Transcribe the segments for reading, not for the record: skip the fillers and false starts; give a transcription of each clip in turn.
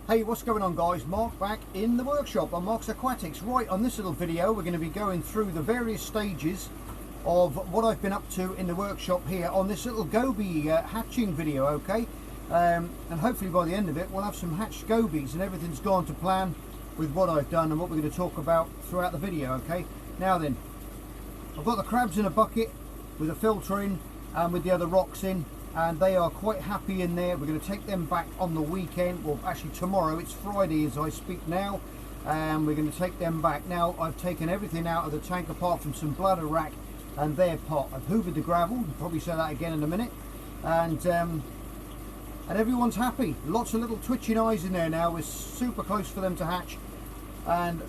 Hey, what's going on guys? Mark back in the workshop on Mark's Aquatics. Right, on this little video we're going to be going through the various stages of what I've been up to in the workshop here on this little goby hatching video, okay? And hopefully by the end of it we'll have some hatched gobies and everything's gone to plan with what I've done and what we're going to talk about throughout the video, okay? Now then, I've got the crabs in a bucket with a filter in and with the other rocks in, and they are quite happy in there. We're going to take them back on the weekend, well actually tomorrow, it's Friday as I speak now, and we're going to take them back. Now I've taken everything out of the tank apart from some bladder rack and their pot. I've hoovered the gravel, I'll probably say that again in a minute, and everyone's happy. Lots of little twitching eyes in there now. We're super close for them to hatch. And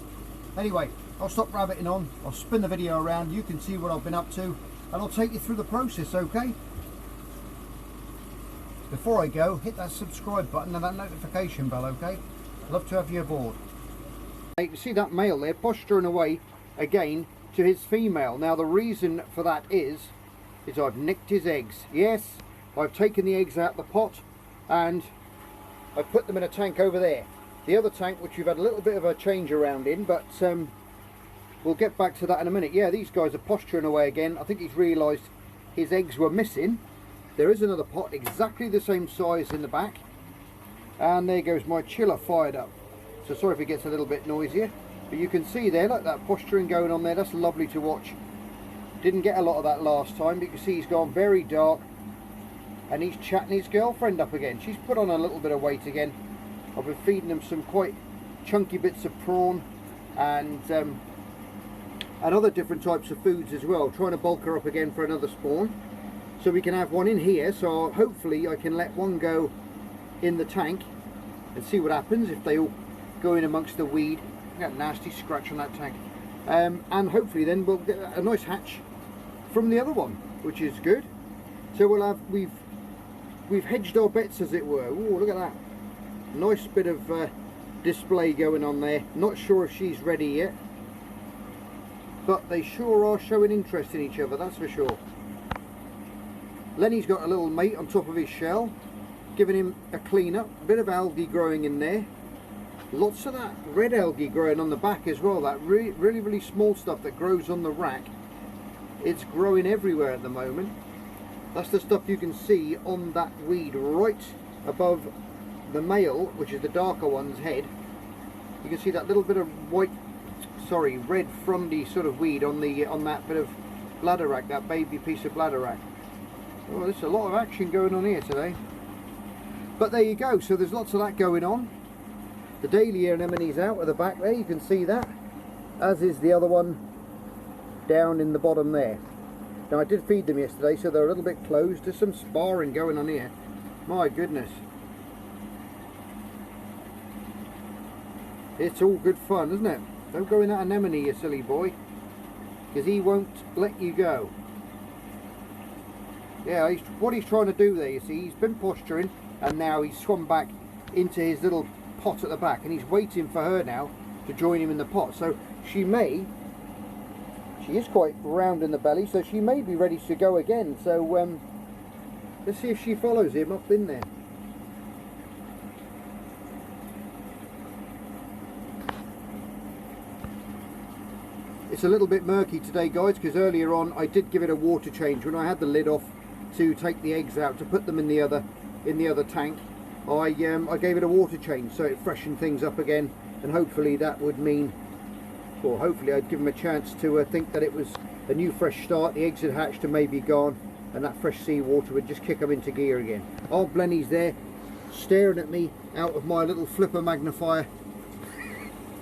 anyway, I'll stop rabbiting on, I'll spin the video around, you can see what I've been up to, and I'll take you through the process, okay? Before I go, hit that subscribe button and that notification bell, okay? I'd love to have you aboard. You see that male there posturing away again to his female. Now the reason for that is I've nicked his eggs. Yes, I've taken the eggs out of the pot and I've put them in a tank over there. The other tank, which we've had a little bit of a change around in, but we'll get back to that in a minute. Yeah, these guys are posturing away again. I think he's realised his eggs were missing. There is another pot exactly the same size in the back, and there goes my chiller fired up. So sorry if it gets a little bit noisier, but you can see there, like that posturing going on there. That's lovely to watch. Didn't get a lot of that last time, but you can see he's gone very dark and he's chatting his girlfriend up again. She's put on a little bit of weight again. I've been feeding them some quite chunky bits of prawn and other different types of foods as well, trying to bulk her up again for another spawn. So we can have one in here, so hopefully I can let one go in the tank and see what happens if they all go in amongst the weed. Got a nasty scratch on that tank. And hopefully then we'll get a nice hatch from the other one, which is good. So we'll have, we've hedged our bets as it were. Ooh, look at that. Nice bit of display going on there. Not sure if she's ready yet, but they sure are showing interest in each other, that's for sure. Lenny's got a little mate on top of his shell, giving him a clean up. A bit of algae growing in there. Lots of that red algae growing on the back as well. That really small stuff that grows on the rack. It's growing everywhere at the moment. That's the stuff you can see on that weed right above the male, which is the darker one's head. You can see that little bit of red frundy sort of weed on that bit of bladder rack, that baby piece of bladder rack. Oh, there's a lot of action going on here today. But there you go, so there's lots of that going on. The dahlia anemone's out at the back there, you can see that, as is the other one down in the bottom there. Now I did feed them yesterday, so they're a little bit closed. There's some sparring going on here. My goodness. It's all good fun, isn't it? Don't go in that anemone, you silly boy, because he won't let you go. Yeah, what he's trying to do there, you see, he's been posturing and now he's swum back into his little pot at the back and he's waiting for her now to join him in the pot. So she is quite round in the belly, so she may be ready to go again. So let's see if she follows him up in there. It's a little bit murky today guys, because earlier on I did give it a water change when I had the lid off to take the eggs out to put them in the other tank. I gave it a water change so it freshened things up again, and hopefully that would mean, or hopefully I'd give them a chance to think that it was a new fresh start. The eggs had hatched and maybe gone, and that fresh seawater would just kick them into gear again. Old Blenny's there staring at me out of my little flipper magnifier.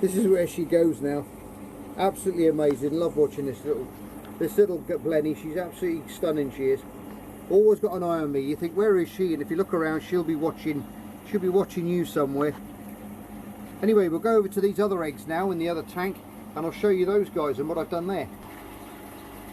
This is where she goes now. Absolutely amazing. Love watching this little Blenny. She's absolutely stunning, she is. Always got an eye on me. You think, where is she? And if you look around, she'll be watching you somewhere. Anyway, we'll go over to these other eggs now in the other tank and I'll show you those guys and what I've done there.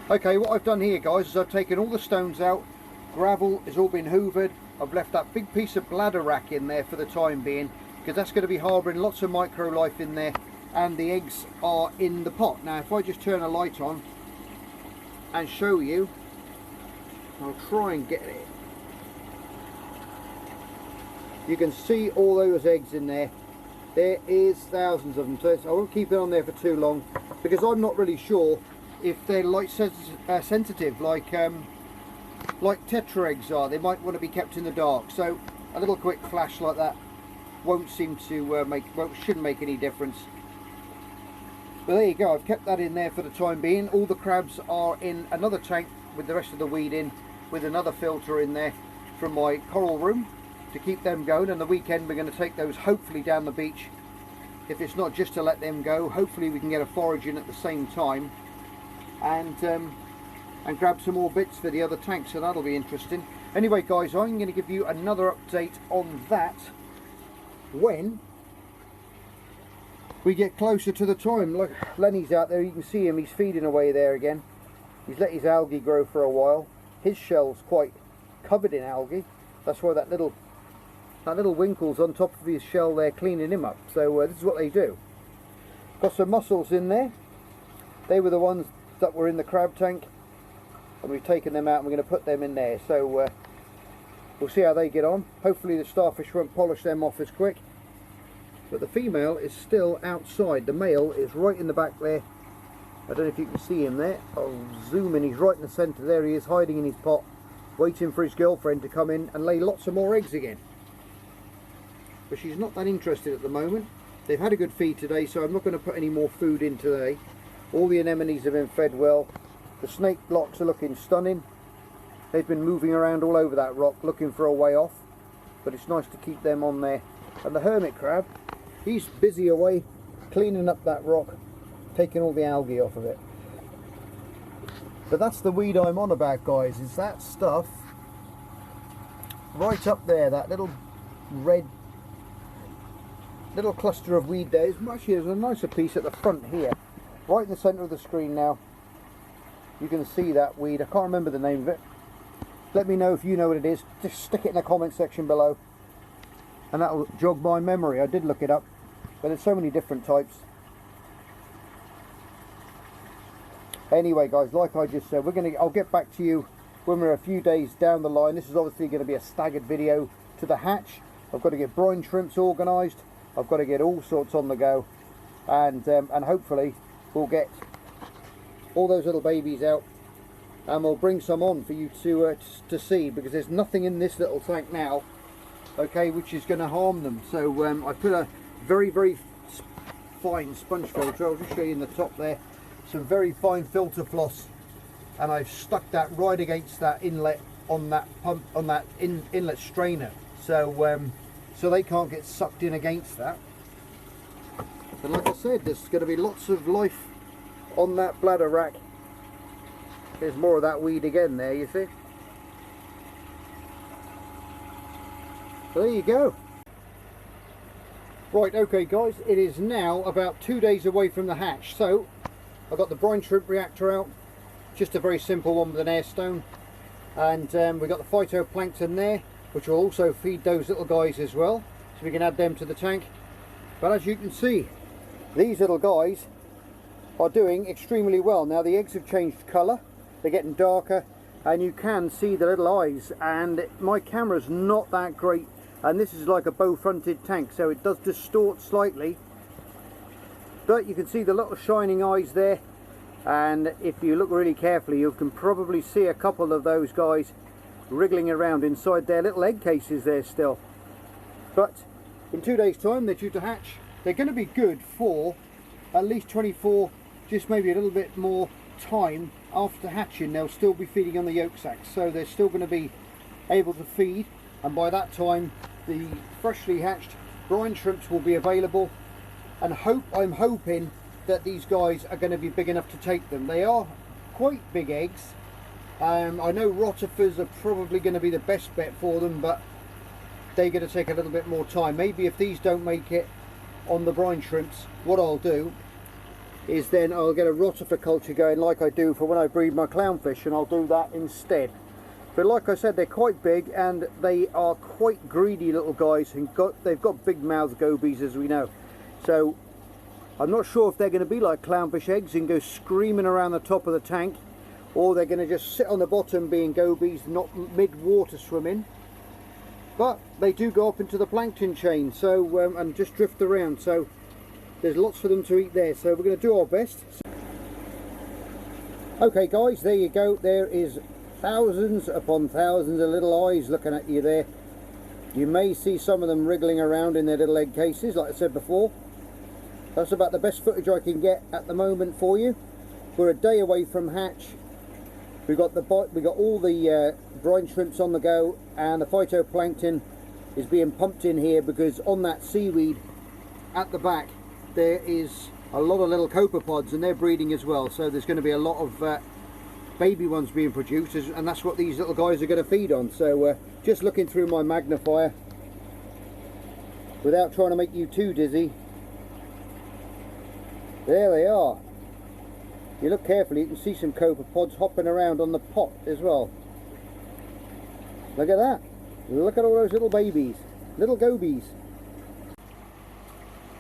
Okay, what I've done here guys is I've taken all the stones out. Gravel has all been hoovered. I've left that big piece of bladder rack in there for the time being, because that's going to be harbouring lots of micro life in there, and the eggs are in the pot. Now if I just turn a light on and show you, I'll try and get it. You can see all those eggs in there. There is thousands of them, so I won't keep it on there for too long because I'm not really sure if they're light sensitive like tetra eggs are. They might want to be kept in the dark, so a little quick flash like that won't seem to shouldn't make any difference. But there you go, I've kept that in there for the time being. All the crabs are in another tank with the rest of the weed in, with another filter in there from my coral room to keep them going. And the weekend we're going to take those hopefully down the beach. If it's not just to let them go, hopefully we can get a forage in at the same time and grab some more bits for the other tanks, so that'll be interesting. Anyway guys, I'm going to give you another update on that when we get closer to the time. Look, Lenny's out there, you can see him, he's feeding away there again. He's let his algae grow for a while. His shell's quite covered in algae. That's why that little winkle's on top of his shell there cleaning him up. So this is what they do. Got some mussels in there. They were the ones that were in the crab tank, and we've taken them out and we're going to put them in there. So we'll see how they get on. Hopefully the starfish won't polish them off as quick. But the female is still outside. The male is right in the back there. I don't know if you can see him there. I'll zoom in. He's right in the centre there. He is hiding in his pot, waiting for his girlfriend to come in and lay lots of more eggs again. But she's not that interested at the moment. They've had a good feed today, so I'm not going to put any more food in today. All the anemones have been fed well. The snake blocks are looking stunning. They've been moving around all over that rock looking for a way off, but it's nice to keep them on there. And the hermit crab, he's busy away cleaning up that rock, taking all the algae off of it. But that's the weed I'm on about, guys, is that stuff right up there, that little red little cluster of weed there. Actually, there's a nicer piece at the front here, right in the centre of the screen now. You can see that weed. I can't remember the name of it. Let me know if you know what it is. Just stick it in the comment section below and that'll jog my memory. I did look it up, but there's so many different types. Anyway guys, like I just said, I'll get back to you when we're a few days down the line. This is obviously going to be a staggered video to the hatch. I've got to get brine shrimps organised. I've got to get all sorts on the go, and hopefully we'll get all those little babies out and we'll bring some on for you to see, because there's nothing in this little tank now, okay, which is going to harm them. So I put a very fine sponge filter. I'll just show you in the top there, some very fine filter floss, and I've stuck that right against that inlet on that pump, on that inlet strainer, so so they can't get sucked in against that. But like I said, there's going to be lots of life on that bladder rack. There's more of that weed again there, you see. So there you go. Right, okay guys, it is now about 2 days away from the hatch. So I've got the brine shrimp reactor out, just a very simple one with an air stone, and we've got the phytoplankton there, which will also feed those little guys as well, so we can add them to the tank. But as you can see, these little guys are doing extremely well. Now the eggs have changed colour, they're getting darker, and you can see the little eyes, and my camera's not that great, and this is like a bow fronted tank, so it does distort slightly, but you can see the little shining eyes there, and if you look really carefully you can probably see a couple of those guys wriggling around inside their little egg cases there still. But in 2 days time they're due to hatch. They're going to be good for at least 24, just maybe a little bit more time after hatching. They'll still be feeding on the yolk sacs, so they're still going to be able to feed, and by that time the freshly hatched brine shrimps will be available, and I'm hoping that these guys are going to be big enough to take them. They are quite big eggs. I know rotifers are probably going to be the best bet for them, but they're going to take a little bit more time. Maybe if these don't make it on the brine shrimps, what I'll do is then I'll get a rotifer culture going like I do for when I breed my clownfish, and I'll do that instead. But like I said, they're quite big and they are quite greedy little guys, and they've got big mouth gobies, as we know. So I'm not sure if they're going to be like clownfish eggs and go screaming around the top of the tank, or they're going to just sit on the bottom being gobies, not mid-water swimming. but they do go up into the plankton chain, so and just drift around, so there's lots for them to eat there, so we're going to do our best. Okay guys, there you go. There is thousands upon thousands of little eyes looking at you there. You may see some of them wriggling around in their little egg cases, like I said before. That's about the best footage I can get at the moment for you. We're a day away from hatch. We got all the brine shrimps on the go, and the phytoplankton is being pumped in here because on that seaweed at the back there is a lot of little copepods, and they're breeding as well, so there's going to be a lot of baby ones being produced, and that's what these little guys are going to feed on. So just looking through my magnifier without trying to make you too dizzy, there they are. If you look carefully, you can see some copepods hopping around on the pot as well. Look at that. Look at all those little babies, little gobies.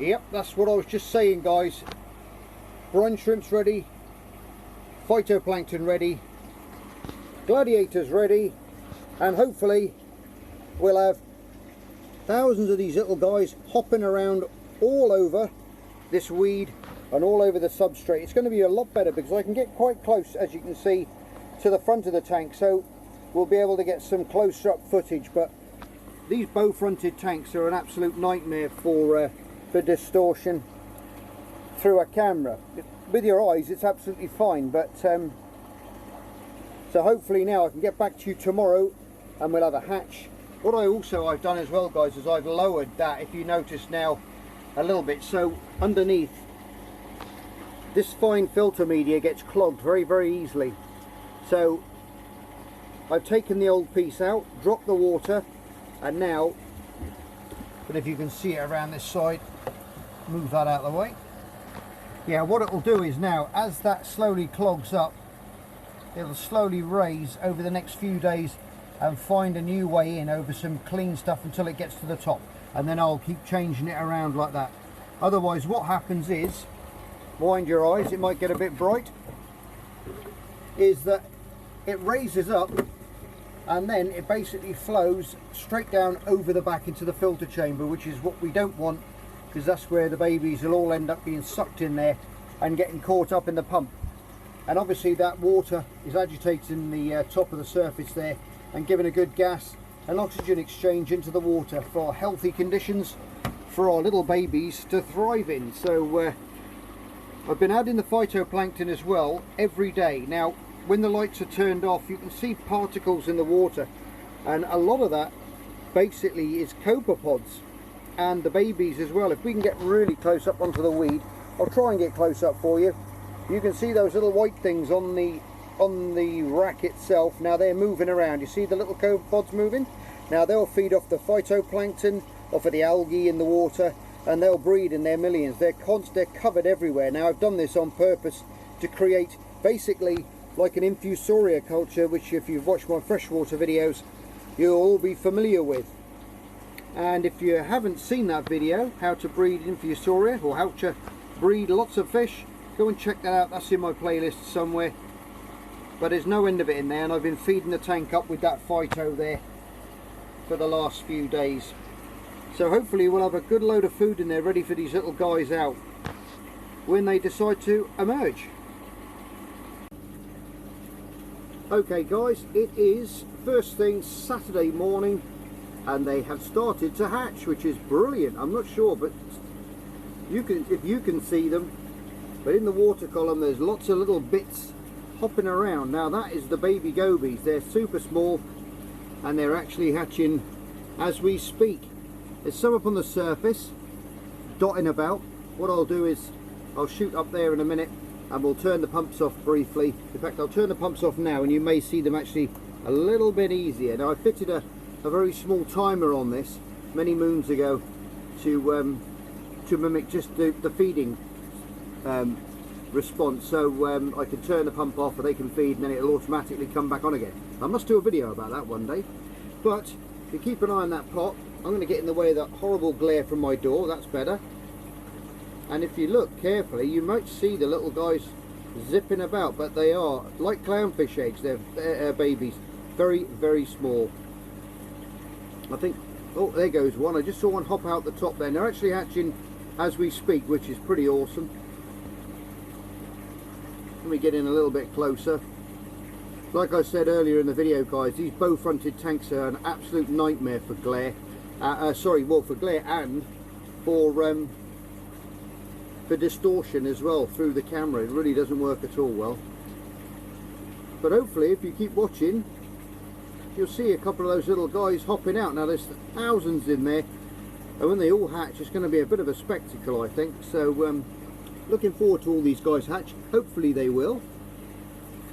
Yep, that's what I was just saying, guys. Brine shrimps ready, phytoplankton ready, gladiators ready, and hopefully we'll have thousands of these little guys hopping around all over this weed and all over the substrate. It's going to be a lot better because I can get quite close, as you can see, to the front of the tank, so we'll be able to get some close-up footage. But these bow-fronted tanks are an absolute nightmare for distortion through a camera. With your eyes it's absolutely fine, but so hopefully now I can get back to you tomorrow and we'll have a hatch. What I've done as well, guys, is I've lowered that, if you notice now, a little bit, so underneath this fine filter media gets clogged very, very easily. So I've taken the old piece out, dropped the water, and now, but if you can see it around this side, move that out of the way. Yeah, what it will do is now, as that slowly clogs up, it'll slowly raise over the next few days and find a new way in over some clean stuff until it gets to the top, and then I'll keep changing it around like that. Otherwise what happens is, wind your eyes, it might get a bit bright, is that it raises up and then it basically flows straight down over the back into the filter chamber, which is what we don't want, because that's where the babies will all end up being sucked in there and getting caught up in the pump. And obviously that water is agitating the top of the surface there and giving a good gas and oxygen exchange into the water for healthy conditions for our little babies to thrive in. So I've been adding the phytoplankton as well every day. Now when the lights are turned off, you can see particles in the water, and a lot of that basically is copepods and the babies as well. If we can get really close up onto the weed, I'll try and get close up for you. You can see those little white things on the rack itself. Now they're moving around. You see the little copepods moving? Now they'll feed off the phytoplankton, off of the algae in the water, and they'll breed in their millions. They're covered everywhere. Now I've done this on purpose to create basically like an infusoria culture, which if you've watched my freshwater videos you'll all be familiar with. And if you haven't seen that video, how to breed infusoria or how to breed lots of fish, go and check that out. That's in my playlist somewhere, but there's no end of it in there, and I've been feeding the tank up with that phyto there for the last few days. So hopefully we'll have a good load of food in there ready for these little guys out when they decide to emerge. Okay guys, it is first thing Saturday morning and they have started to hatch, which is brilliant. I'm not sure, but if you can see them, but in the water column there's lots of little bits hopping around. Now that is the baby gobies. They're super small and they're actually hatching as we speak. There's some up on the surface dotting about. What I'll do is I'll shoot up there in a minute and we'll turn the pumps off briefly. In fact, I'll turn the pumps off now and you may see them actually a little bit easier. Now I fitted a very small timer on this many moons ago to mimic just the feeding response, so I can turn the pump off and they can feed and then it'll automatically come back on again. I must do a video about that one day. But if you keep an eye on that pot, I'm going to get in the way of that horrible glare from my door. That's better. And if you look carefully you might see the little guys zipping about, but they are like clownfish eggs. They're babies, very, very small. I think, oh, there goes one. I just saw one hop out the top there. They're actually hatching as we speak, which is pretty awesome. Let me get in a little bit closer. Like I said earlier in the video, guys, these bow-fronted tanks are an absolute nightmare for glare. For glare and for distortion as well through the camera. It really doesn't work at all well. But hopefully, if you keep watching, you'll see a couple of those little guys hopping out. Now there's thousands in there, and when they all hatch, it's going to be a bit of a spectacle, I think. So looking forward to all these guys hatch. Hopefully they will.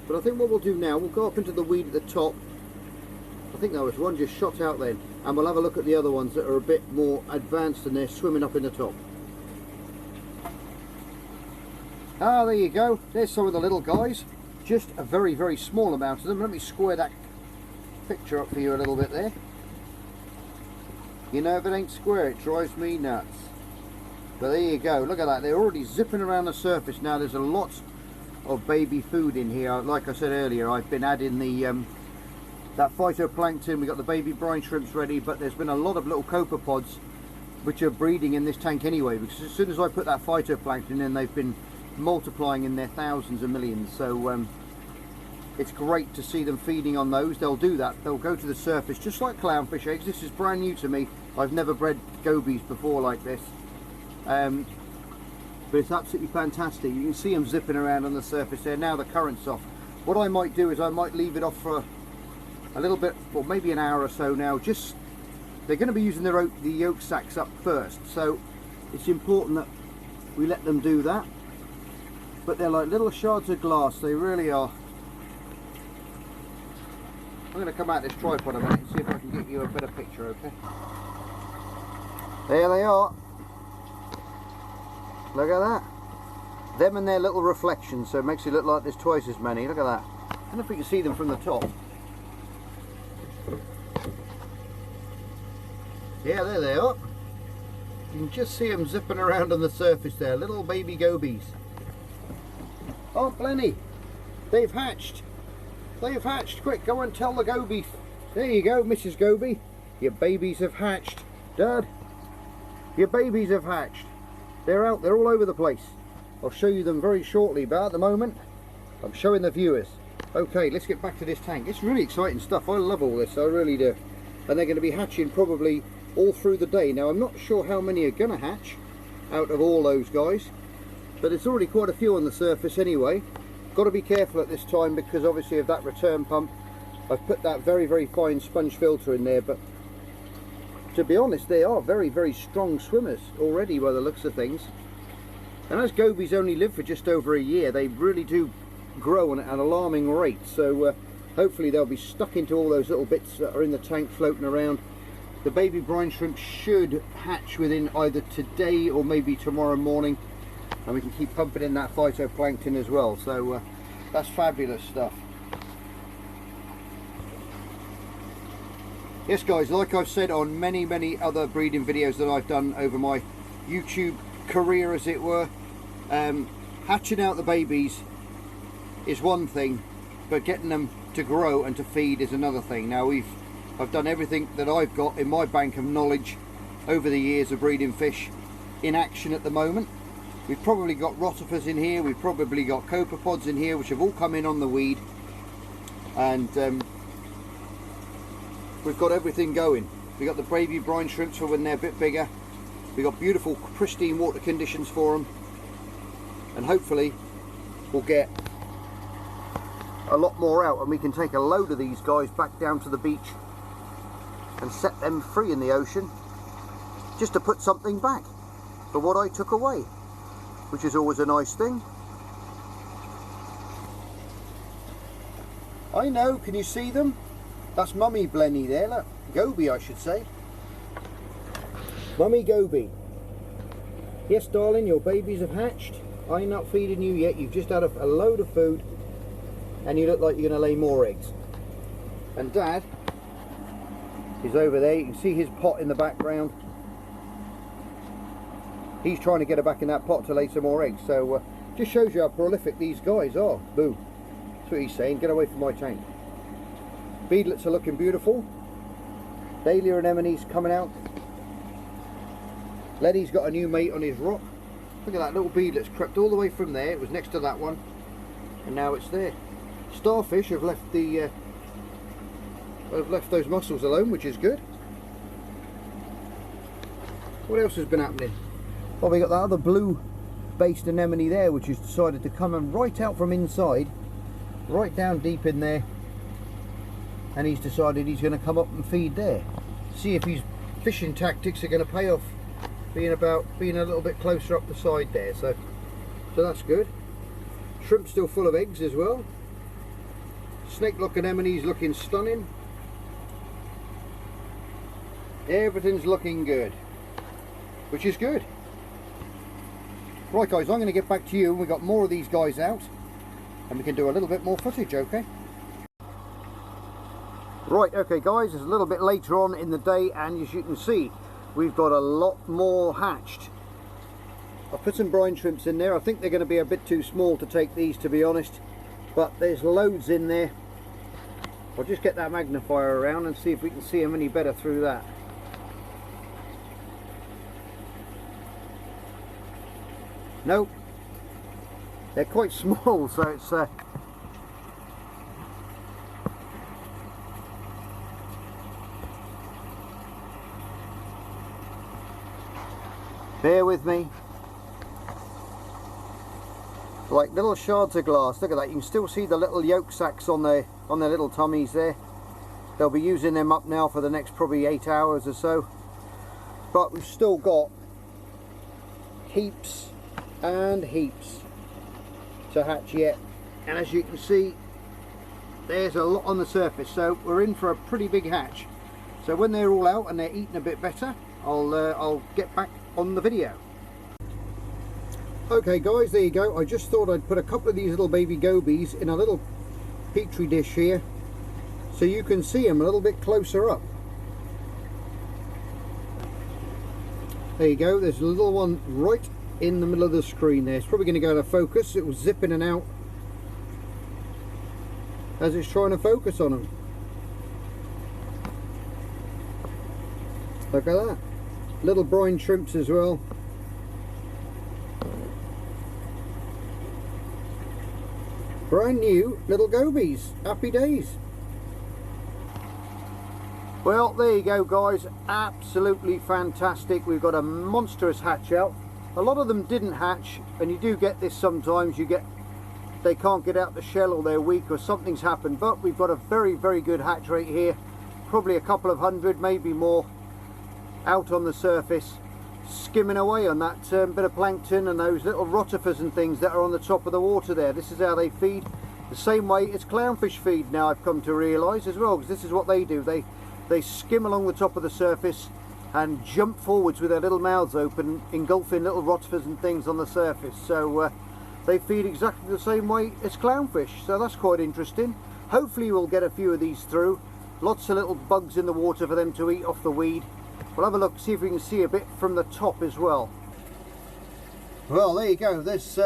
But I think what we'll do now, we'll go up into the weed at the top. I think there was one just shot out then, and we'll have a look at the other ones that are a bit more advanced and they're swimming up in the top. Ah, there you go. There's some of the little guys. Just a very, very small amount of them. Let me square that picture up for you a little bit there. You know, if it ain't square, it drives me nuts. But there you go. Look at that. They're already zipping around the surface now. There's a lot of baby food in here. Like I said earlier, I've been adding the that phytoplankton. We got the baby brine shrimps ready, but there's been a lot of little copepods which are breeding in this tank anyway, because as soon as I put that phytoplankton in, they've been multiplying in their thousands and millions. So it's great to see them feeding on those. They'll do that. They'll go to the surface just like clownfish eggs. This is brand new to me. I've never bred gobies before like this. But it's absolutely fantastic. You can see them zipping around on the surface there. Now the current's off. What I might do is I might leave it off for a little bit, or maybe an hour or so now. Just, they're going to be using the yolk sacs up first, so it's important that we let them do that. But they're like little shards of glass, they really are. I'm going to come out this tripod a minute and see if I can get you a better picture, okay? There they are. Look at that. Them and their little reflections, so it makes it look like there's twice as many. Look at that. I don't know if we can see them from the top. Yeah, there they are. You can just see them zipping around on the surface there. Little baby gobies. Oh, plenty. They've hatched. They've hatched. Quick, go and tell the goby. There you go, Mrs. Goby. Your babies have hatched. Dad, your babies have hatched. They're out. They're all over the place. I'll show you them very shortly, but at the moment, I'm showing the viewers. Okay, let's get back to this tank. It's really exciting stuff. I love all this. I really do. And they're going to be hatching probably all through the day. Now, I'm not sure how many are going to hatch out of all those guys, but there's already quite a few on the surface anyway. Got to be careful at this time because obviously of that return pump. I've put that very, very fine sponge filter in there, but to be honest, they are very, very strong swimmers already by the looks of things. And as gobies only live for just over a year, they really do grow at an alarming rate. So hopefully they'll be stuck into all those little bits that are in the tank floating around. The baby brine shrimp should hatch within either today or maybe tomorrow morning, and we can keep pumping in that phytoplankton as well. So that's fabulous stuff. Yes guys, like I've said on many other breeding videos that I've done over my YouTube career, as it were, hatching out the babies is one thing, but getting them to grow and to feed is another thing. Now I've done everything that I've got in my bank of knowledge over the years of breeding fish in action at the moment. We've probably got rotifers in here, we've probably got copepods in here, which have all come in on the weed, and we've got everything going. We've got the baby brine shrimps for when they're a bit bigger. We've got beautiful pristine water conditions for them, and hopefully we'll get a lot more out and we can take a load of these guys back down to the beach and set them free in the ocean, just to put something back for what I took away, which is always a nice thing. I know, can you see them? That's Mummy Blenny there, look. Goby, I should say. Mummy Goby. Yes, darling, your babies have hatched. I'm not feeding you yet. You've just had a load of food and you look like you're going to lay more eggs. And Dad is over there. You can see his pot in the background. He's trying to get her back in that pot to lay some more eggs. So just shows you how prolific these guys are. Boo. That's what he's saying. Get away from my tank. Beadlets are looking beautiful. Dahlia anemones coming out. Letty's got a new mate on his rock. Look at that little bead that's crept all the way from there. It was next to that one, and now it's there. Starfish have left the those mussels alone, which is good. What else has been happening? Well, we got that other blue-based anemone there, which has decided to come and right out from inside, right down deep in there, and he's decided he's going to come up and feed there. See if his fishing tactics are going to pay off, being a little bit closer up the side there. So that's good. Shrimp still full of eggs as well. Snake-lock anemone's looking stunning. Everything's looking good, which is good. Right guys, I'm going to get back to you and we've got more of these guys out and we can do a little bit more footage, okay? Right, okay guys, it's a little bit later on in the day and as you can see, we've got a lot more hatched. I've put some brine shrimps in there. I think they're going to be a bit too small to take these, to be honest, but there's loads in there. I'll just get that magnifier around and see if we can see them any better through that. Nope, they're quite small, so it's bear with me. Like little shards of glass. Look at that, you can still see the little yolk sacs on their little tummies there. They'll be using them up now for the next probably 8 hours or so, but we've still got heaps and heaps to hatch yet, and as you can see there's a lot on the surface, so we're in for a pretty big hatch. So when they're all out and they're eating a bit better, I'll get back on the video. Okay guys, there you go. I just thought I'd put a couple of these little baby gobies in a little petri dish here so you can see them a little bit closer up. There you go, there's a little one right in the middle of the screen there. It's probably going to go to focus. It will zip in and out as it's trying to focus on them. Look at that. Little brine shrimps as well. Brand new little gobies. Happy days. Well, there you go guys, absolutely fantastic. We've got a monstrous hatch out. A lot of them didn't hatch, and you do get this sometimes. They can't get out the shell, or they're weak, or something's happened, but we've got a very, very good hatch rate here. Probably a couple of hundred, maybe more, out on the surface, skimming away on that bit of plankton and those little rotifers and things that are on the top of the water there. This is how they feed, the same way as clownfish feed now, I've come to realise as well, because this is what they do. They skim along the top of the surface and jump forwards with their little mouths open, engulfing little rotifers and things on the surface. So they feed exactly the same way as clownfish, so that's quite interesting. Hopefully we'll get a few of these through. Lots of little bugs in the water for them to eat off the weed. We'll have a look, see if we can see a bit from the top as well. Well, there you go, there's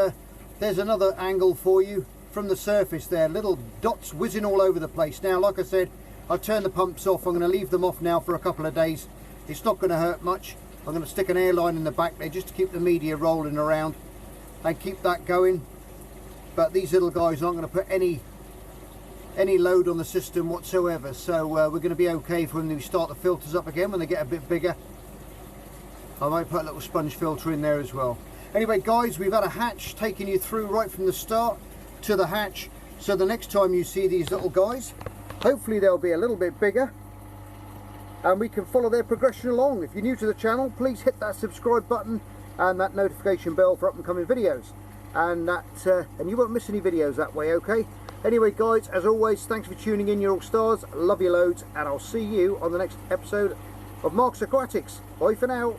another angle for you from the surface there. Little dots whizzing all over the place. Now, like I said, I've turned the pumps off. I'm going to leave them off now for a couple of days. It's not going to hurt much. I'm going to stick an airline in the back there just to keep the media rolling around and keep that going. But these little guys aren't going to put any load on the system whatsoever, so we're going to be okay for when we start the filters up again, when they get a bit bigger. I might put a little sponge filter in there as well. Anyway guys, we've had a hatch taking you through right from the start to the hatch, so the next time you see these little guys, hopefully they'll be a little bit bigger and we can follow their progression along. If you're new to the channel, please hit that subscribe button and that notification bell for up and coming videos, and you won't miss any videos that way, okay? Anyway guys, as always, thanks for tuning in. You're all stars, love you loads, and I'll see you on the next episode of Mark's Aquatics. Bye for now.